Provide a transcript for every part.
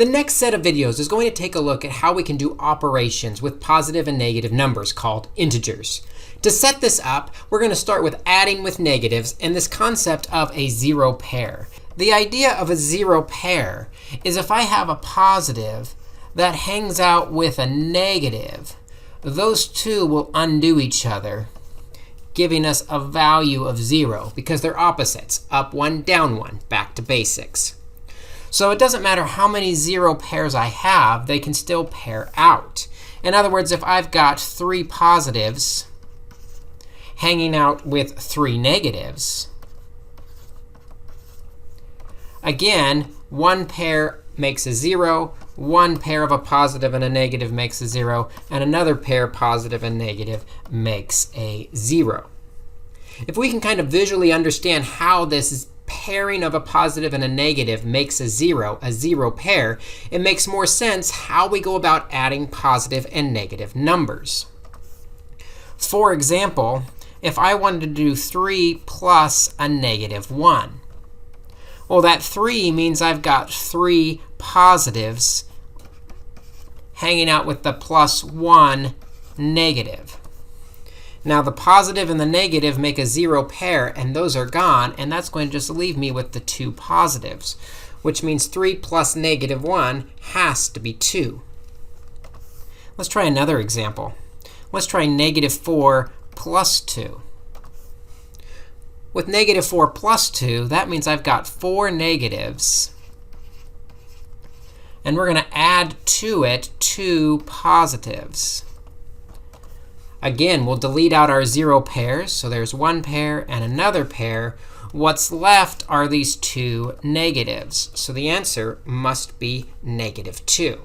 The next set of videos is going to take a look at how we can do operations with positive and negative numbers called integers. To set this up, we're going to start with adding with negatives and this concept of a zero pair. The idea of a zero pair is if I have a positive that hangs out with a negative, those two will undo each other, giving us a value of 0 because they're opposites, up 1, down 1, back to basics. So it doesn't matter how many zero pairs I have, they can still pair out. In other words, if I've got 3 positives hanging out with 3 negatives, again, one pair makes a 0, one pair of a positive and a negative makes a 0, and another pair, positive and negative, makes a 0. If we can kind of visually understand how this pairing of a positive and a negative makes a zero pair, it makes more sense how we go about adding positive and negative numbers. For example, if I wanted to do 3 plus a negative 1, well, that 3 means I've got 3 positives hanging out with the plus 1 negative. Now, the positive and the negative make a 0 pair, and those are gone, and that's going to just leave me with the 2 positives, which means 3 plus negative 1 has to be 2. Let's try another example. Let's try negative 4 plus 2. With negative 4 plus 2, that means I've got 4 negatives, and we're going to add to it 2 positives. Again, we'll delete out our 0 pairs, so there's one pair and another pair. What's left are these 2 negatives, so the answer must be negative 2.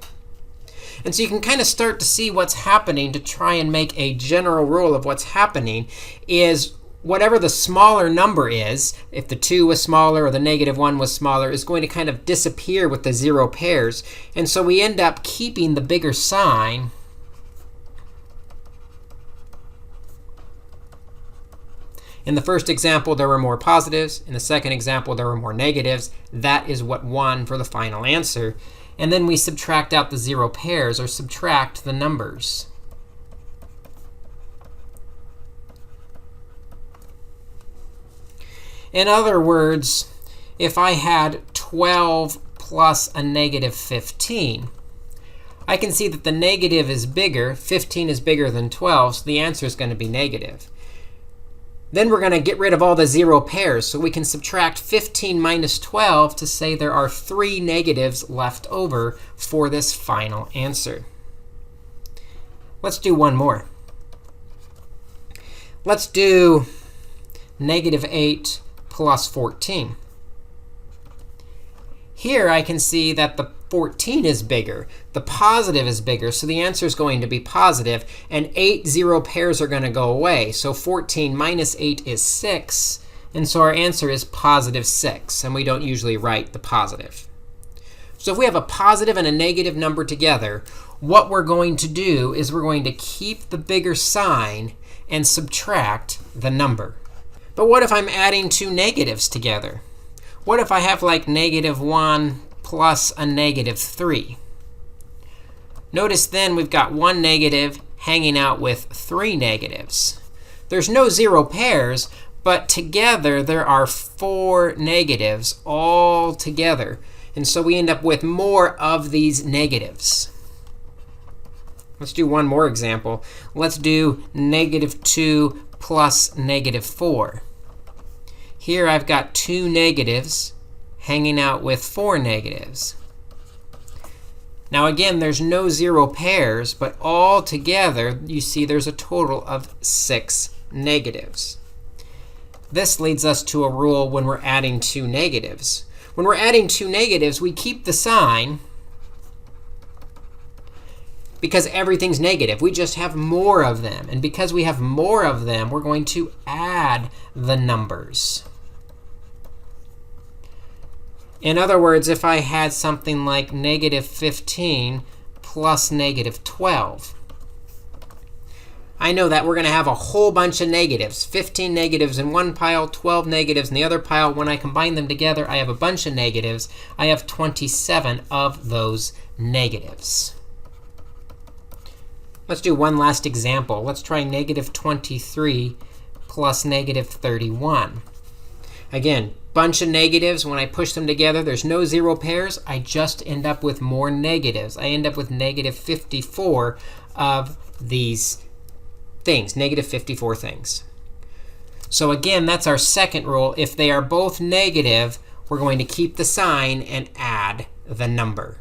And so you can kind of start to see what's happening. To try and make a general rule of what's happening is whatever the smaller number is, if the 2 was smaller or the negative 1 was smaller, is going to kind of disappear with the 0 pairs. And so we end up keeping the bigger sign. In the first example, there were more positives. In the second example, there were more negatives. That is what won for the final answer. And then we subtract out the 0 pairs, or subtract the numbers. In other words, if I had 12 plus a negative 15, I can see that the negative is bigger. 15 is bigger than 12, so the answer is going to be negative. Then we're going to get rid of all the 0 pairs, so we can subtract 15 minus 12 to say there are 3 negatives left over for this final answer. Let's do one more. Let's do negative 8 plus 14. Here I can see that the 14 is bigger. The positive is bigger, so the answer is going to be positive. And 8 0 pairs are going to go away. So 14 minus 8 is 6. And so our answer is positive 6. And we don't usually write the positive. So if we have a positive and a negative number together, what we're going to do is we're going to keep the bigger sign and subtract the number. But what if I'm adding 2 negatives together? What if I have like negative 1 plus a negative 3? Notice then we've got 1 negative hanging out with 3 negatives. There's no 0 pairs, but together there are 4 negatives all together. And so we end up with more of these negatives. Let's do one more example. Let's do negative 2 plus negative 4. Here I've got 2 negatives hanging out with 4 negatives. Now again, there's no 0 pairs, but all together you see there's a total of 6 negatives. This leads us to a rule when we're adding 2 negatives. When we're adding 2 negatives, we keep the sign because everything's negative. We just have more of them. And because we have more of them, we're going to add the numbers. In other words, if I had something like negative 15 plus negative 12, I know that we're going to have a whole bunch of negatives. 15 negatives in one pile, 12 negatives in the other pile. When I combine them together, I have a bunch of negatives. I have 27 of those negatives. Let's do one last example. Let's try negative 23 plus negative 31. Again, bunch of negatives. When I push them together, there's no zero pairs. I just end up with more negatives. I end up with negative 54 of these things, negative 54 things. So again, that's our second rule. If they are both negative, we're going to keep the sign and add the number.